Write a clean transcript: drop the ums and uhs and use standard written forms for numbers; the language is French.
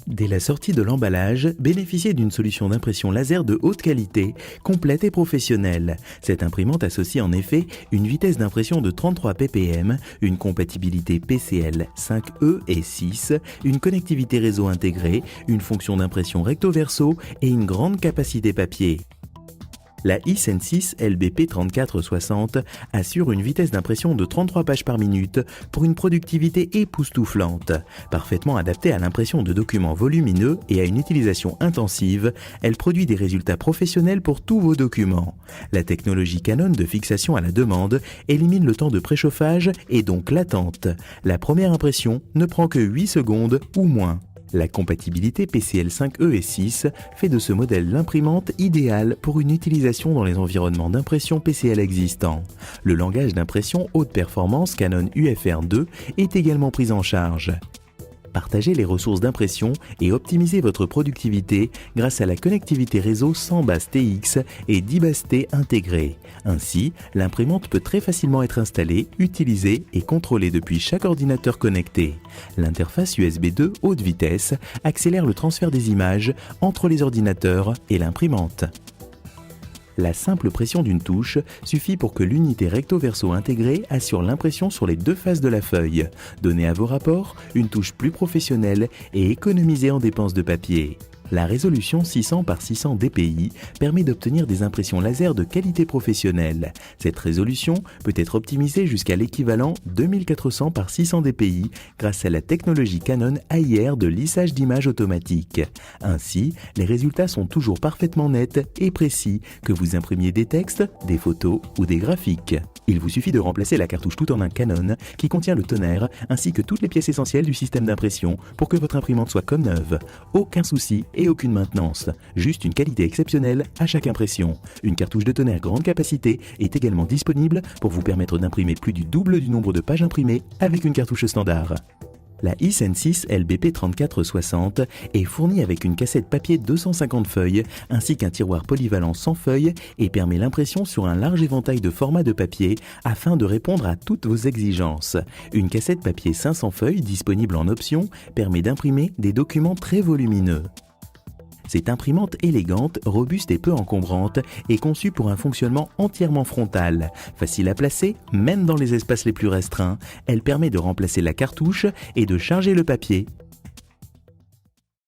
Dès la sortie de l'emballage, bénéficiez d'une solution d'impression laser de haute qualité, complète et professionnelle. Cette imprimante associe en effet une vitesse d'impression de 33 ppm, une compatibilité PCL 5E et 6, une connectivité réseau intégrée, une fonction d'impression recto-verso et une grande capacité papier. La iSensis LBP3460 assure une vitesse d'impression de 33 pages par minute pour une productivité époustouflante. Parfaitement adaptée à l'impression de documents volumineux et à une utilisation intensive, elle produit des résultats professionnels pour tous vos documents. La technologie Canon de fixation à la demande élimine le temps de préchauffage et donc l'attente. La première impression ne prend que 8 secondes ou moins. La compatibilité PCL 5E et 6 fait de ce modèle l'imprimante idéale pour une utilisation dans les environnements d'impression PCL existants. Le langage d'impression haute performance Canon UFR2 est également pris en charge. Partagez les ressources d'impression et optimisez votre productivité grâce à la connectivité réseau 100 bases TX et 10 bases T intégrées. Ainsi, l'imprimante peut très facilement être installée, utilisée et contrôlée depuis chaque ordinateur connecté. L'interface USB 2 haute vitesse accélère le transfert des images entre les ordinateurs et l'imprimante. La simple pression d'une touche suffit pour que l'unité recto-verso intégrée assure l'impression sur les deux faces de la feuille. Donnez à vos rapports une touche plus professionnelle et économisez en dépenses de papier. La résolution 600 par 600 dpi permet d'obtenir des impressions laser de qualité professionnelle. Cette résolution peut être optimisée jusqu'à l'équivalent 2400 par 600 dpi grâce à la technologie Canon AIR de lissage d'images automatique. Ainsi, les résultats sont toujours parfaitement nets et précis, que vous imprimiez des textes, des photos ou des graphiques. Il vous suffit de remplacer la cartouche tout en un Canon qui contient le tonnerre ainsi que toutes les pièces essentielles du système d'impression pour que votre imprimante soit comme neuve. Aucun souci et aucune maintenance, juste une qualité exceptionnelle à chaque impression. Une cartouche de tonnerre grande capacité est également disponible pour vous permettre d'imprimer plus du double du nombre de pages imprimées avec une cartouche standard. La iSensis LBP3460 est fournie avec une cassette papier 250 feuilles ainsi qu'un tiroir polyvalent sans feuilles et permet l'impression sur un large éventail de formats de papier afin de répondre à toutes vos exigences. Une cassette papier 500 feuilles disponible en option permet d'imprimer des documents très volumineux. Cette imprimante élégante, robuste et peu encombrante est conçue pour un fonctionnement entièrement frontal. Facile à placer, même dans les espaces les plus restreints, elle permet de remplacer la cartouche et de charger le papier